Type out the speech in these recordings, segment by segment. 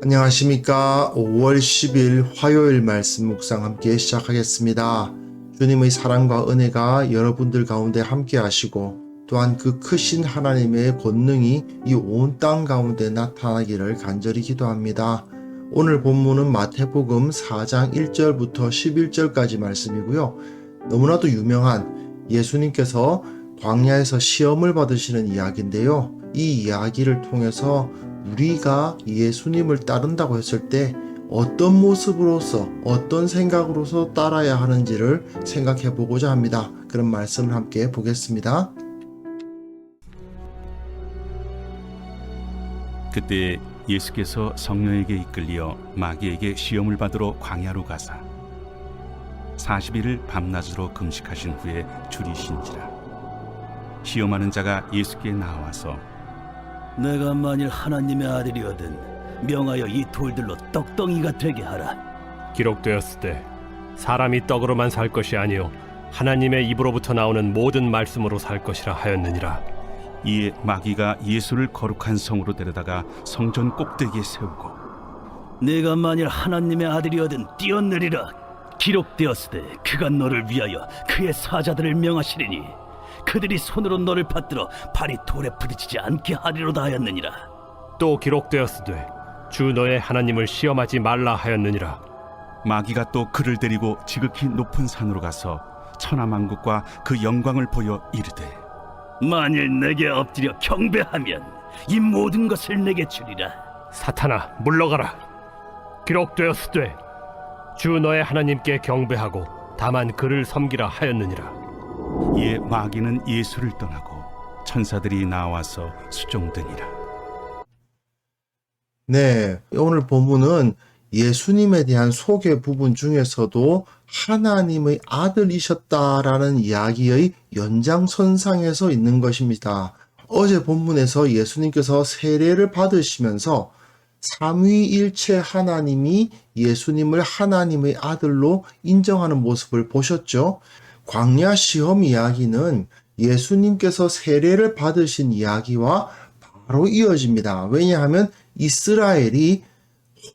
안녕하십니까. 5월 10일 화요일 말씀 묵상 함께 시작하겠습니다. 주님의 사랑과 은혜가 여러분들 가운데 함께 하시고 또한 그 크신 하나님의 권능이 이 온 땅 가운데 나타나기를 간절히 기도합니다. 오늘 본문은 마태복음 4장 1절부터 11절까지 말씀이고요. 너무나도 유명한 예수님께서 광야에서 시험을 받으시는 이야기인데요. 이 이야기를 통해서 우리가 예수님을 따른다고 했을 때 어떤 모습으로서 어떤 생각으로서 따라야 하는지를 생각해 보고자 합니다. 그런 말씀을 함께 보겠습니다. 그때 예수께서 성령에게 이끌려 마귀에게 시험을 받으러 광야로 가사 40일을 밤낮으로 금식하신 후에 줄이신지라. 시험하는 자가 예수께 나와서 내가 만일 하나님의 아들이거든 명하여 이 돌들로 떡덩이가 되게 하라. 기록되었으되 사람이 떡으로만 살 것이 아니요 하나님의 입으로부터 나오는 모든 말씀으로 살 것이라 하였느니라. 이에 마귀가 예수를 거룩한 성으로 데려다가 성전 꼭대기에 세우고 내가 만일 하나님의 아들이거든 뛰어내리라. 기록되었으되 그가 너를 위하여 그의 사자들을 명하시리니 그들이 손으로 너를 받들어 발이 돌에 부딪히지 않게 하리로다 하였느니라. 또 기록되었으되 주 너의 하나님을 시험하지 말라 하였느니라. 마귀가 또 그를 데리고 지극히 높은 산으로 가서 천하만국과 그 영광을 보여 이르되 만일 내게 엎드려 경배하면 이 모든 것을 내게 주리라. 사탄아 물러가라. 기록되었으되 주 너의 하나님께 경배하고 다만 그를 섬기라 하였느니라. 이에 마귀는 예수를 떠나고 천사들이 나와서 수종드니라. 네, 오늘 본문은 예수님에 대한 소개 부분 중에서도 하나님의 아들이셨다라는 이야기의 연장선상에서 있는 것입니다. 어제 본문에서 예수님께서 세례를 받으시면서 삼위일체 하나님이 예수님을 하나님의 아들로 인정하는 모습을 보셨죠. 광야 시험 이야기는 예수님께서 세례를 받으신 이야기와 바로 이어집니다. 왜냐하면 이스라엘이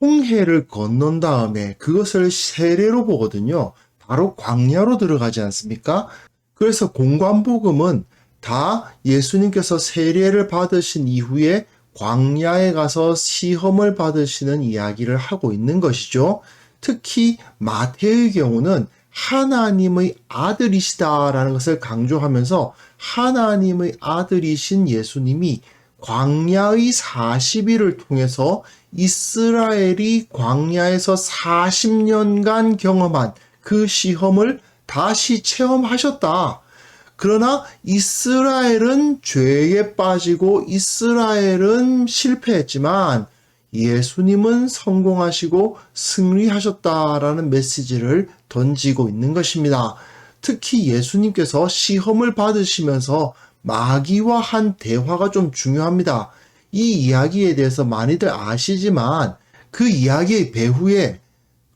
홍해를 건넌 다음에 그것을 세례로 보거든요. 바로 광야로 들어가지 않습니까? 그래서 공관복음은 다 예수님께서 세례를 받으신 이후에 광야에 가서 시험을 받으시는 이야기를 하고 있는 것이죠. 특히 마태의 경우는 하나님의 아들이시다라는 것을 강조하면서 하나님의 아들이신 예수님이 광야의 40일을 통해서 이스라엘이 광야에서 40년간 경험한 그 시험을 다시 체험하셨다. 그러나 이스라엘은 죄에 빠지고 이스라엘은 실패했지만 예수님은 성공하시고 승리하셨다라는 메시지를 던지고 있는 것입니다. 특히 예수님께서 시험을 받으시면서 마귀와 한 대화가 좀 중요합니다. 이 이야기에 대해서 많이들 아시지만 그 이야기의 배후에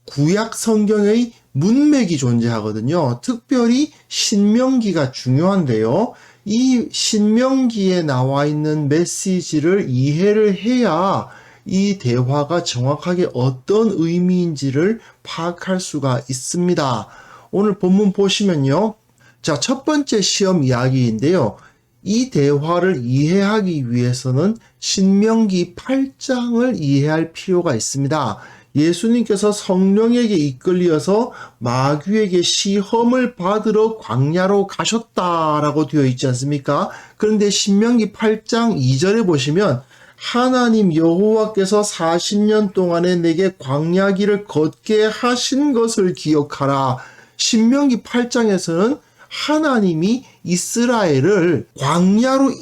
구약 성경의 문맥이 존재하거든요. 특별히 신명기가 중요한데요. 이 신명기에 나와 있는 메시지를 이해를 해야 이 대화가 정확하게 어떤 의미인지를 파악할 수가 있습니다. 오늘 본문 보시면요. 자, 첫 번째 시험 이야기인데요. 이 대화를 이해하기 위해서는 신명기 8장을 이해할 필요가 있습니다. 예수님께서 성령에게 이끌려서 마귀에게 시험을 받으러 광야로 가셨다라고 되어 있지 않습니까? 그런데 신명기 8장 2절에 보시면 하나님 여호와께서 40년 동안에 내게 광야길을 걷게 하신 것을 기억하라. 신명기 8장에서는 하나님이 이스라엘을 광야로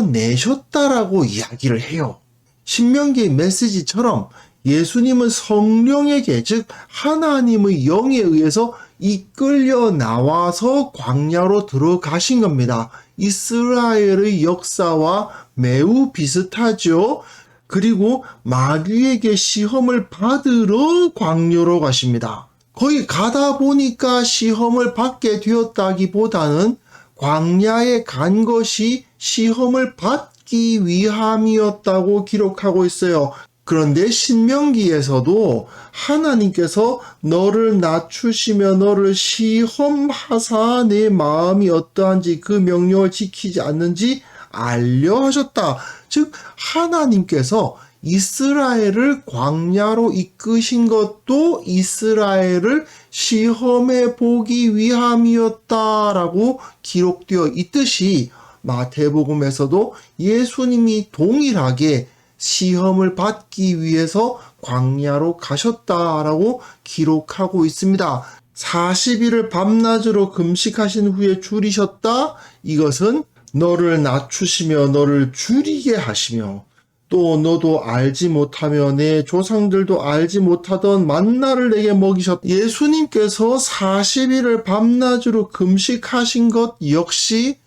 이끌어내셨다라고 이야기를 해요. 신명기의 메시지처럼 예수님은 성령에게, 즉 하나님의 영에 의해서 이끌려 나와서 광야로 들어가신 겁니다. 이스라엘의 역사와 매우 비슷하죠. 그리고 마귀에게 시험을 받으러 광야로 가십니다. 거기 가다 보니까 시험을 받게 되었다기보다는 광야에 간 것이 시험을 받기 위함이었다고 기록하고 있어요. 그런데 신명기에서도 하나님께서 너를 낮추시며 너를 시험하사 내 마음이 어떠한지 그 명령을 지키지 않는지 알려 하셨다. 즉 하나님께서 이스라엘을 광야로 이끄신 것도 이스라엘을 시험해 보기 위함이었다라고 기록되어 있듯이 마태복음에서도 예수님이 동일하게 시험을 받기 위해서 광야로 가셨다라고 기록하고 있습니다. 40일을 밤낮으로 금식하신 후에 줄이셨다. 이것은 너를 낮추시며 너를 줄이게 하시며 또 너도 알지 못하며 내 조상들도 알지 못하던 만나를 내게 먹이셨다. 예수님께서 40일을 밤낮으로 금식하신 것 역시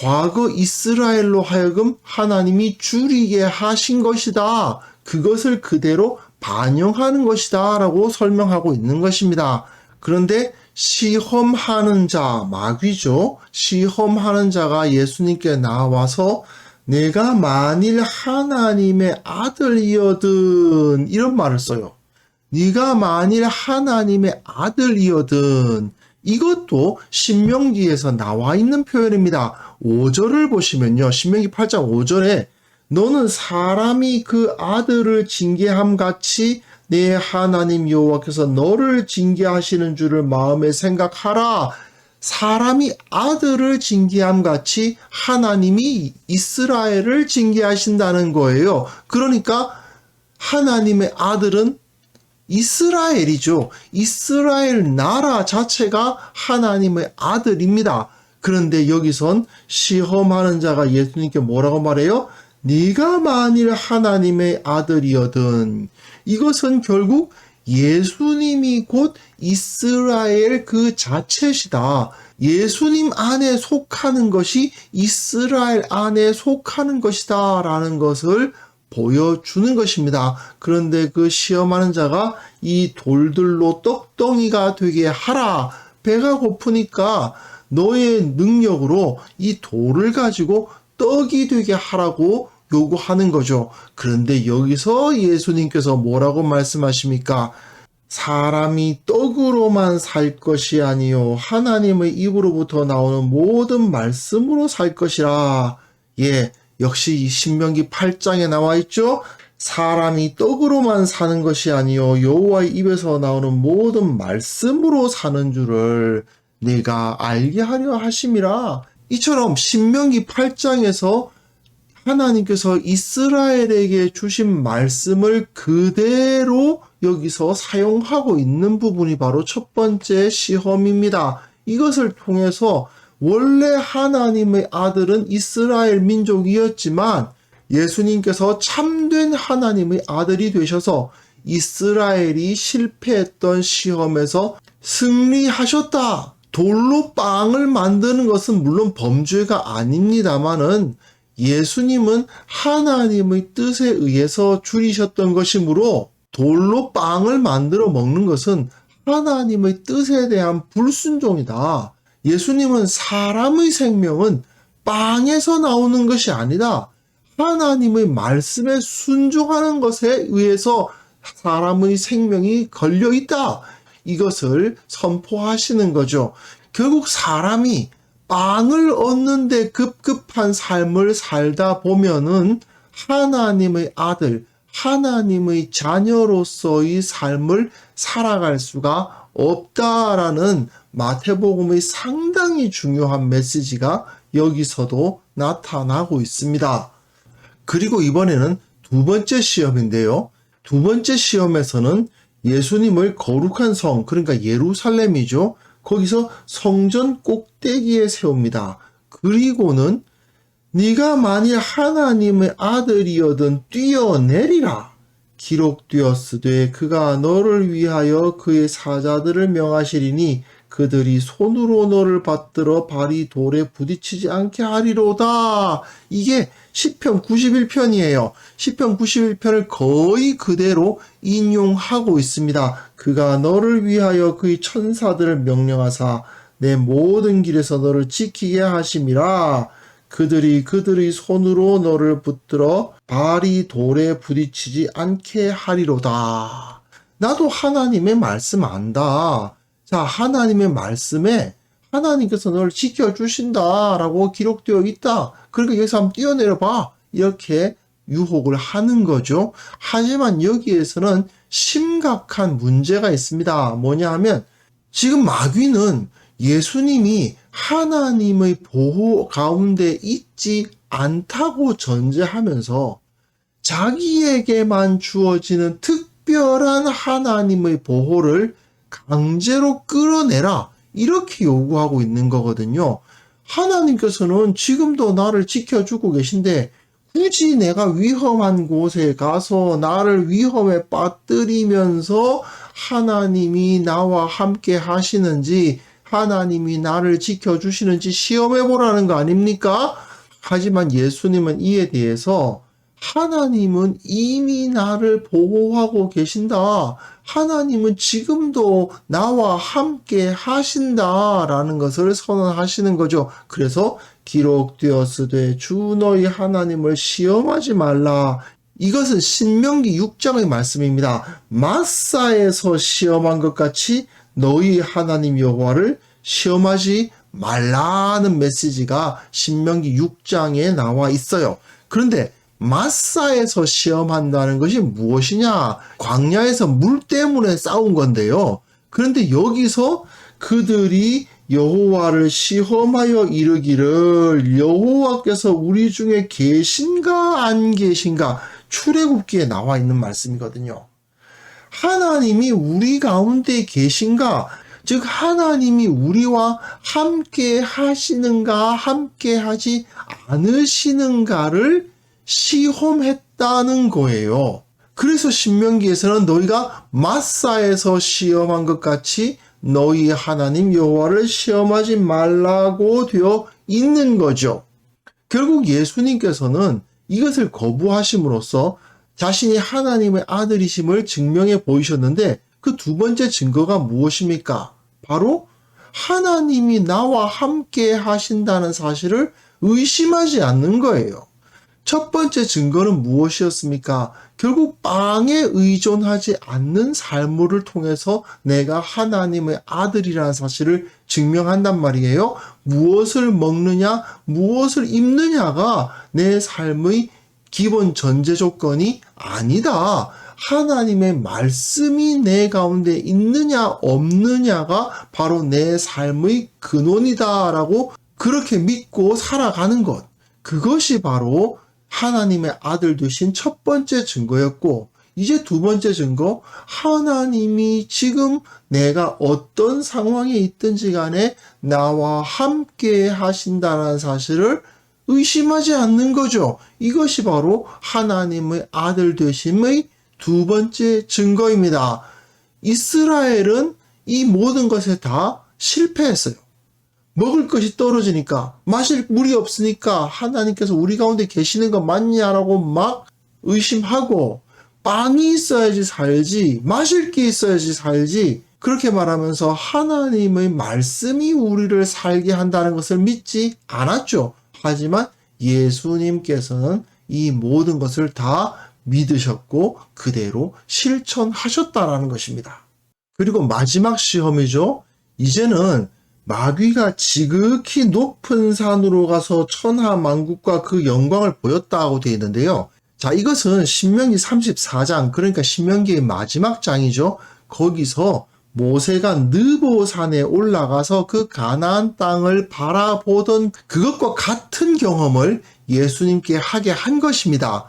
과거 이스라엘로 하여금 하나님이 줄이게 하신 것이다. 그것을 그대로 반영하는 것이다 라고 설명하고 있는 것입니다. 그런데 시험하는 자, 마귀죠. 시험하는 자가 예수님께 나와서 내가 만일 하나님의 아들이거든 이런 말을 써요. 네가 만일 하나님의 아들이거든. 이것도 신명기에서 나와 있는 표현입니다. 5절을 보시면요. 신명기 8장 5절에 너는 사람이 그 아들을 징계함 같이 내 하나님 여호와께서 너를 징계하시는 줄을 마음에 생각하라. 사람이 아들을 징계함 같이 하나님이 이스라엘을 징계하신다는 거예요. 그러니까 하나님의 아들은 이스라엘이죠. 이스라엘 나라 자체가 하나님의 아들입니다. 그런데 여기선 시험하는 자가 예수님께 뭐라고 말해요? 네가 만일 하나님의 아들이거든. 이것은 결국 예수님이 곧 이스라엘 그 자체시다. 예수님 안에 속하는 것이 이스라엘 안에 속하는 것이다 라는 것을 보여주는 것입니다. 그런데 그 시험하는 자가 이 돌들로 떡덩이가 되게 하라. 배가 고프니까 너의 능력으로 이 돌을 가지고 떡이 되게 하라고 요구하는 거죠. 그런데 여기서 예수님께서 뭐라고 말씀하십니까? 사람이 떡으로만 살 것이 아니요 하나님의 입으로부터 나오는 모든 말씀으로 살 것이라. 예, 역시 이 신명기 8장에 나와 있죠. 사람이 떡으로만 사는 것이 아니요 여호와의 입에서 나오는 모든 말씀으로 사는 줄을 내가 알게 하려 하심이라. 이처럼 신명기 8장에서 하나님께서 이스라엘에게 주신 말씀을 그대로 여기서 사용하고 있는 부분이 바로 첫 번째 시험입니다. 이것을 통해서 원래 하나님의 아들은 이스라엘 민족이었지만 예수님께서 참된 하나님의 아들이 되셔서 이스라엘이 실패했던 시험에서 승리하셨다. 돌로 빵을 만드는 것은 물론 범죄가 아닙니다마는 예수님은 하나님의 뜻에 의해서 줄이셨던 것이므로 돌로 빵을 만들어 먹는 것은 하나님의 뜻에 대한 불순종이다. 예수님은 사람의 생명은 빵에서 나오는 것이 아니다. 하나님의 말씀에 순종하는 것에 의해서 사람의 생명이 걸려 있다. 이것을 선포하시는 거죠. 결국 사람이 빵을 얻는데 급급한 삶을 살다 보면은 하나님의 아들, 하나님의 자녀로서의 삶을 살아갈 수가 없다라는 마태복음의 상당히 중요한 메시지가 여기서도 나타나고 있습니다. 그리고 이번에는 두 번째 시험인데요. 두 번째 시험에서는 예수님을 거룩한 성, 그러니까 예루살렘이죠. 거기서 성전 꼭대기에 세웁니다. 그리고는 네가 만일 하나님의 아들이거든 뛰어내리라. 기록되었으되 그가 너를 위하여 그의 사자들을 명하시리니 그들이 손으로 너를 받들어 발이 돌에 부딪히지 않게 하리로다. 이게 시편 91편이에요. 시편 91편을 거의 그대로 인용하고 있습니다. 그가 너를 위하여 그의 천사들을 명령하사 내 모든 길에서 너를 지키게 하심이라. 그들이 손으로 너를 붙들어 발이 돌에 부딪히지 않게 하리로다. 나도 하나님의 말씀 안다. 자, 하나님의 말씀에 하나님께서 너를 지켜주신다라고 기록되어 있다. 그러니까 여기서 한번 뛰어내려 봐. 이렇게 유혹을 하는 거죠. 하지만 여기에서는 심각한 문제가 있습니다. 뭐냐 하면 지금 마귀는 예수님이 하나님의 보호 가운데 있지 않다고 전제하면서 자기에게만 주어지는 특별한 하나님의 보호를 강제로 끌어내라. 이렇게 요구하고 있는 거거든요. 하나님께서는 지금도 나를 지켜주고 계신데 굳이 내가 위험한 곳에 가서 나를 위험에 빠뜨리면서 하나님이 나와 함께 하시는지 하나님이 나를 지켜주시는지 시험해 보라는 거 아닙니까? 하지만 예수님은 이에 대해서 하나님은 이미 나를 보호하고 계신다. 하나님은 지금도 나와 함께 하신다라는 것을 선언하시는 거죠. 그래서 기록되었으되 주 너희 하나님을 시험하지 말라. 이것은 신명기 6장의 말씀입니다. 마사에서 시험한 것 같이 너희 하나님 여호와를 시험하지 말라는 메시지가 신명기 6장에 나와 있어요. 그런데 마사에서 시험한다는 것이 무엇이냐? 광야에서 물 때문에 싸운 건데요. 그런데 여기서 그들이 여호와를 시험하여 이르기를 여호와께서 우리 중에 계신가 안 계신가? 출애굽기에 나와 있는 말씀이거든요. 하나님이 우리 가운데 계신가? 즉 하나님이 우리와 함께 하시는가 함께 하지 않으시는가를 시험했다는 거예요. 그래서 신명기에서는 너희가 마사에서 시험한 것 같이 너희 하나님 여호와를 시험하지 말라고 되어 있는 거죠. 결국 예수님께서는 이것을 거부하심으로써 자신이 하나님의 아들이심을 증명해 보이셨는데 그 두 번째 증거가 무엇입니까? 바로 하나님이 나와 함께 하신다는 사실을 의심하지 않는 거예요. 첫 번째 증거는 무엇이었습니까? 결국 빵에 의존하지 않는 삶을 통해서 내가 하나님의 아들이라는 사실을 증명한단 말이에요. 무엇을 먹느냐, 무엇을 입느냐가 내 삶의 기본 전제 조건이 아니다. 하나님의 말씀이 내 가운데 있느냐 없느냐가 바로 내 삶의 근원이다라고 그렇게 믿고 살아가는 것. 그것이 바로 하나님의 아들 되신 첫 번째 증거였고, 이제 두 번째 증거, 하나님이 지금 내가 어떤 상황에 있든지 간에 나와 함께 하신다는 사실을 의심하지 않는 거죠. 이것이 바로 하나님의 아들 되심의 두 번째 증거입니다. 이스라엘은 이 모든 것에 다 실패했어요. 먹을 것이 떨어지니까, 마실 물이 없으니까 하나님께서 우리 가운데 계시는 거 맞냐라고 막 의심하고, 빵이 있어야지 살지, 마실 게 있어야지 살지, 그렇게 말하면서 하나님의 말씀이 우리를 살게 한다는 것을 믿지 않았죠. 하지만 예수님께서는 이 모든 것을 다 믿으셨고 그대로 실천하셨다라는 것입니다. 그리고 마지막 시험이죠. 이제는 마귀가 지극히 높은 산으로 가서 천하만국과 그 영광을 보였다고 되어 있는데요. 자, 이것은 신명기 34장, 그러니까 신명기의 마지막 장이죠. 거기서 모세가 느보산에 올라가서 그 가나안 땅을 바라보던 그것과 같은 경험을 예수님께 하게 한 것입니다.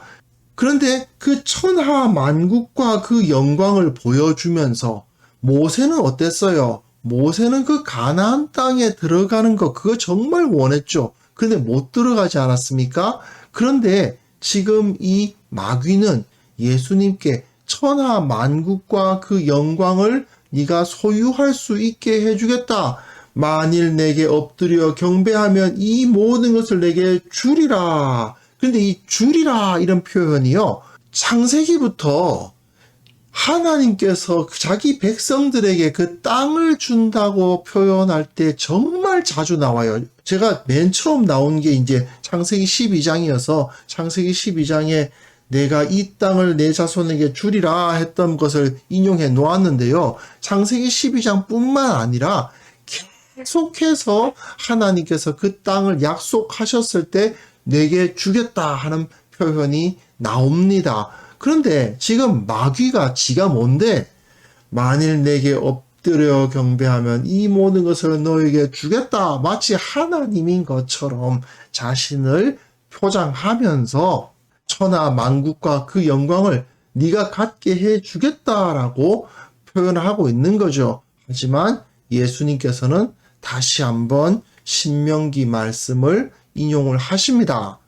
그런데 그 천하만국과 그 영광을 보여주면서 모세는 어땠어요? 모세는 그 가나안 땅에 들어가는 거 그거 정말 원했죠. 그런데 못 들어가지 않았습니까? 그런데 지금 이 마귀는 예수님께 천하만국과 그 영광을 네가 소유할 수 있게 해주겠다. 만일 내게 엎드려 경배하면 이 모든 것을 내게 주리라. 그런데 이 주리라 이런 표현이요. 창세기부터 하나님께서 자기 백성들에게 그 땅을 준다고 표현할 때 정말 자주 나와요. 제가 맨 처음 나온 게 이제 창세기 12장이어서 창세기 12장에 내가 이 땅을 내 자손에게 주리라 했던 것을 인용해 놓았는데요. 창세기 12장뿐만 아니라 계속해서 하나님께서 그 땅을 약속하셨을 때 내게 주겠다 하는 표현이 나옵니다. 그런데 지금 마귀가 지가 뭔데 만일 내게 엎드려 경배하면 이 모든 것을 너에게 주겠다 마치 하나님인 것처럼 자신을 표장하면서 천하 만국과 그 영광을 네가 갖게 해 주겠다라고 표현하고 있는 거죠. 하지만 예수님께서는 다시 한번 신명기 말씀을 인용을 하십니다.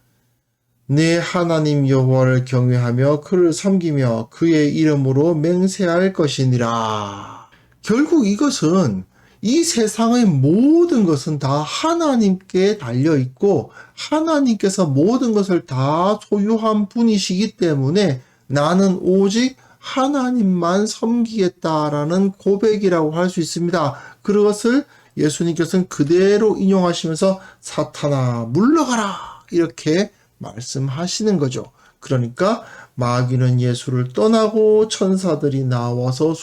내 하나님 여호와를 경외하며 그를 섬기며 그의 이름으로 맹세할 것이니라. 결국 이것은 이 세상의 모든 것은 다 하나님께 달려 있고 하나님께서 모든 것을 다 소유한 분이시기 때문에 나는 오직 하나님만 섬기겠다라는 고백이라고 할 수 있습니다. 그것을 예수님께서는 그대로 인용하시면서 사탄아 물러가라 이렇게 말씀하시는 거죠. 그러니까 마귀는 예수를 떠나고 천사들이 나와서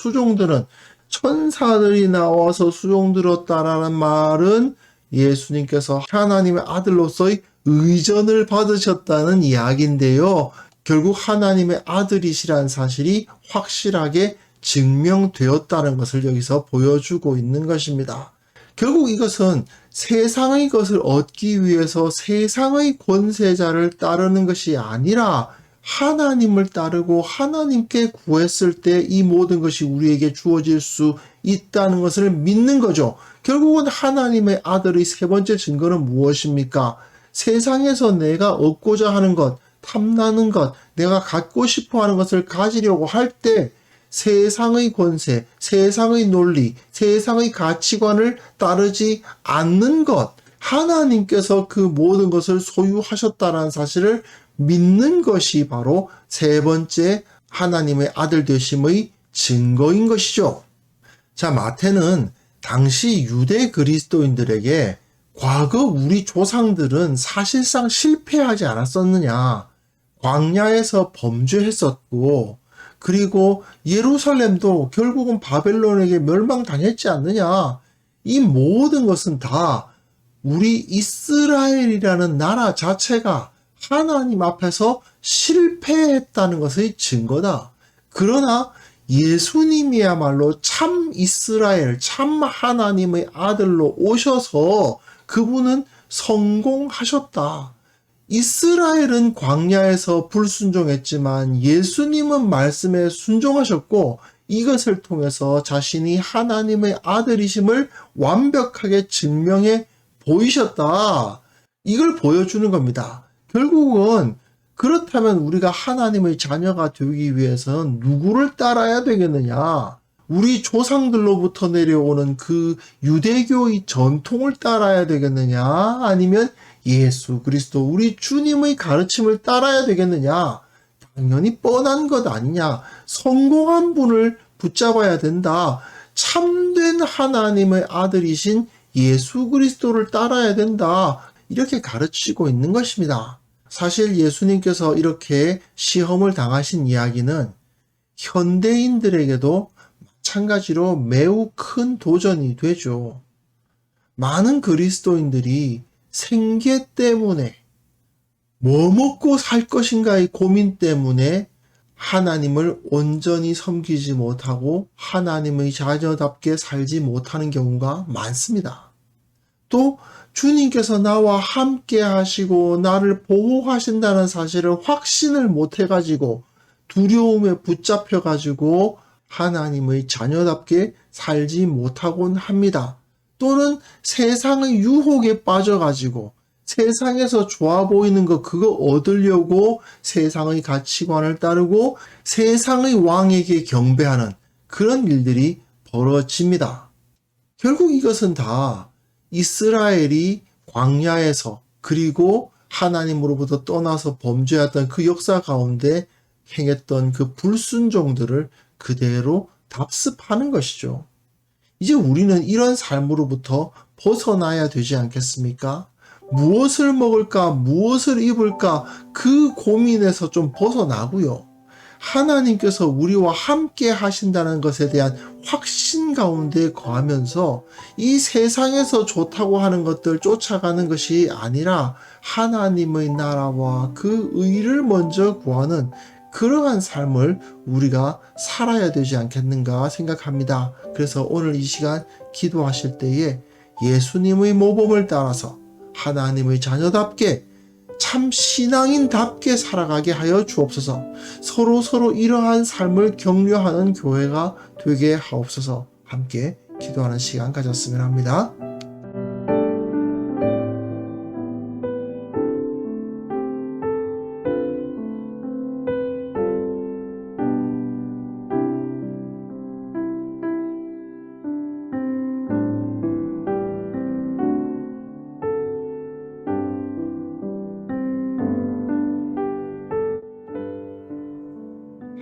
수종들었다라는 말은 예수님께서 하나님의 아들로서의 의전을 받으셨다는 이야기인데요. 결국 하나님의 아들이시라는 사실이 확실하게 증명되었다는 것을 여기서 보여주고 있는 것입니다. 결국 이것은 세상의 것을 얻기 위해서 세상의 권세자를 따르는 것이 아니라 하나님을 따르고 하나님께 구했을 때 이 모든 것이 우리에게 주어질 수 있다는 것을 믿는 거죠. 결국은 하나님의 아들의 세 번째 증거는 무엇입니까? 세상에서 내가 얻고자 하는 것, 탐나는 것, 내가 갖고 싶어 하는 것을 가지려고 할 때 세상의 권세, 세상의 논리, 세상의 가치관을 따르지 않는 것, 하나님께서 그 모든 것을 소유하셨다는 사실을 믿는 것이 바로 세 번째 하나님의 아들 되심의 증거인 것이죠. 자, 마태는 당시 유대 그리스도인들에게 과거 우리 조상들은 사실상 실패하지 않았었느냐, 광야에서 범죄했었고 그리고 예루살렘도 결국은 바벨론에게 멸망당했지 않느냐. 이 모든 것은 다 우리 이스라엘이라는 나라 자체가 하나님 앞에서 실패했다는 것의 증거다. 그러나 예수님이야말로 참 이스라엘, 참 하나님의 아들로 오셔서 그분은 성공하셨다. 이스라엘은 광야에서 불순종했지만 예수님은 말씀에 순종하셨고 이것을 통해서 자신이 하나님의 아들이심을 완벽하게 증명해 보이셨다. 이걸 보여주는 겁니다. 결국은 그렇다면 우리가 하나님의 자녀가 되기 위해서는 누구를 따라야 되겠느냐? 우리 조상들로부터 내려오는 그 유대교의 전통을 따라야 되겠느냐? 아니면 예수 그리스도 우리 주님의 가르침을 따라야 되겠느냐? 당연히 뻔한 것 아니냐? 성공한 분을 붙잡아야 된다. 참된 하나님의 아들이신 예수 그리스도를 따라야 된다. 이렇게 가르치고 있는 것입니다. 사실 예수님께서 이렇게 시험을 당하신 이야기는 현대인들에게도 마찬가지로 매우 큰 도전이 되죠. 많은 그리스도인들이 생계 때문에 뭐 먹고 살 것인가의 고민 때문에 하나님을 온전히 섬기지 못하고 하나님의 자녀답게 살지 못하는 경우가 많습니다. 또 주님께서 나와 함께 하시고 나를 보호하신다는 사실을 확신을 못 해가지고 두려움에 붙잡혀가지고 하나님의 자녀답게 살지 못하곤 합니다. 또는 세상의 유혹에 빠져가지고 세상에서 좋아 보이는 거 그거 얻으려고 세상의 가치관을 따르고 세상의 왕에게 경배하는 그런 일들이 벌어집니다. 결국 이것은 다 이스라엘이 광야에서 그리고 하나님으로부터 떠나서 범죄했던 그 역사 가운데 행했던 그 불순종들을 그대로 답습하는 것이죠. 이제 우리는 이런 삶으로부터 벗어나야 되지 않겠습니까? 무엇을 먹을까, 무엇을 입을까, 그 고민에서 좀 벗어나고요. 하나님께서 우리와 함께 하신다는 것에 대한 확신 가운데 거하면서 이 세상에서 좋다고 하는 것들 쫓아가는 것이 아니라 하나님의 나라와 그 의를 먼저 구하는 그러한 삶을 우리가 살아야 되지 않겠는가 생각합니다. 그래서 오늘 이 시간 기도하실 때에 예수님의 모범을 따라서 하나님의 자녀답게 참 신앙인답게 살아가게 하여 주옵소서. 서로 이러한 삶을 격려하는 교회가 되게 하옵소서. 함께 기도하는 시간 가졌으면 합니다.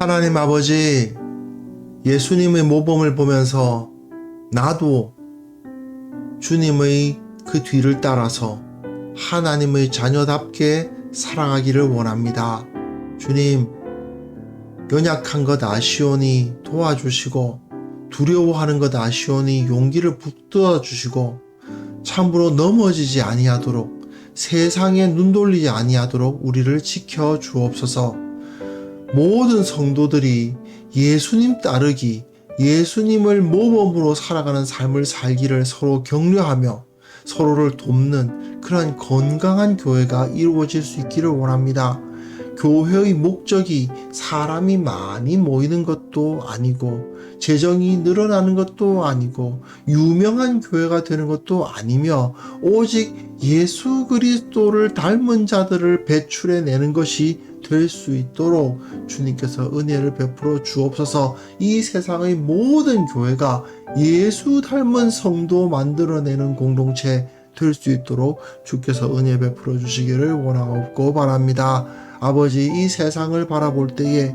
하나님 아버지, 예수님의 모범을 보면서 나도 주님의 그 뒤를 따라서 하나님의 자녀답게 살아가기를 원합니다. 주님, 연약한 것 아시오니 도와주시고 두려워하는 것 아시오니 용기를 북돋아 주시고 참으로 넘어지지 아니하도록 세상에 눈 돌리지 아니하도록 우리를 지켜 주옵소서. 모든 성도들이 예수님 따르기, 예수님을 모범으로 살아가는 삶을 살기를 서로 격려하며 서로를 돕는 그러한 건강한 교회가 이루어질 수 있기를 원합니다. 교회의 목적이 사람이 많이 모이는 것도 아니고 재정이 늘어나는 것도 아니고 유명한 교회가 되는 것도 아니며 오직 예수 그리스도를 닮은 자들을 배출해내는 것이 될 수 있도록 주님께서 은혜를 베풀어 주옵소서. 이 세상의 모든 교회가 예수 닮은 성도 만들어내는 공동체 될 수 있도록 주께서 은혜 베풀어 주시기를 원하옵고 바랍니다. 아버지, 이 세상을 바라볼 때에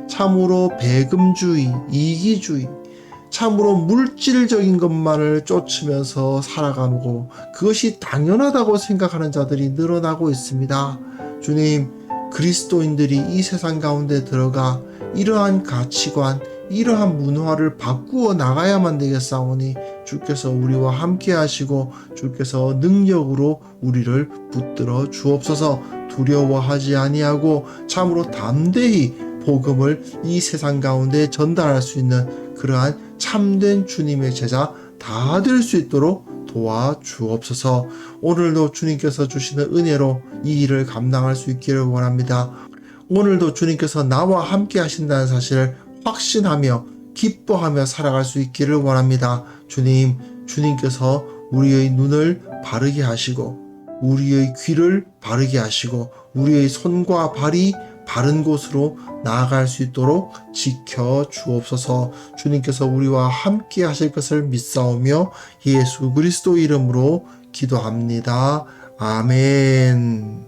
참으로 배금주의, 이기주의, 참으로 물질적인 것만을 쫓으면서 살아가고 그것이 당연하다고 생각하는 자들이 늘어나고 있습니다. 주님, 그리스도인들이 이 세상 가운데 들어가 이러한 가치관, 이러한 문화를 바꾸어 나가야만 되겠사오니 주께서 우리와 함께 하시고 주께서 능력으로 우리를 붙들어 주옵소서. 두려워하지 아니하고 참으로 담대히 복음을 이 세상 가운데 전달할 수 있는 그러한 참된 주님의 제자 다 될 수 있도록 도와주옵소서. 오늘도 주님께서 주시는 은혜로 이 일을 감당할 수 있기를 원합니다. 오늘도 주님께서 나와 함께 하신다는 사실을 확신하며 기뻐하며 살아갈 수 있기를 원합니다. 주님께서 우리의 눈을 바르게 하시고 우리의 귀를 바르게 하시고 우리의 손과 발이 바른 곳으로 나아갈 수 있도록 지켜 주옵소서. 주님께서 우리와 함께 하실 것을 믿사오며 예수 그리스도 이름으로 기도합니다. 아멘.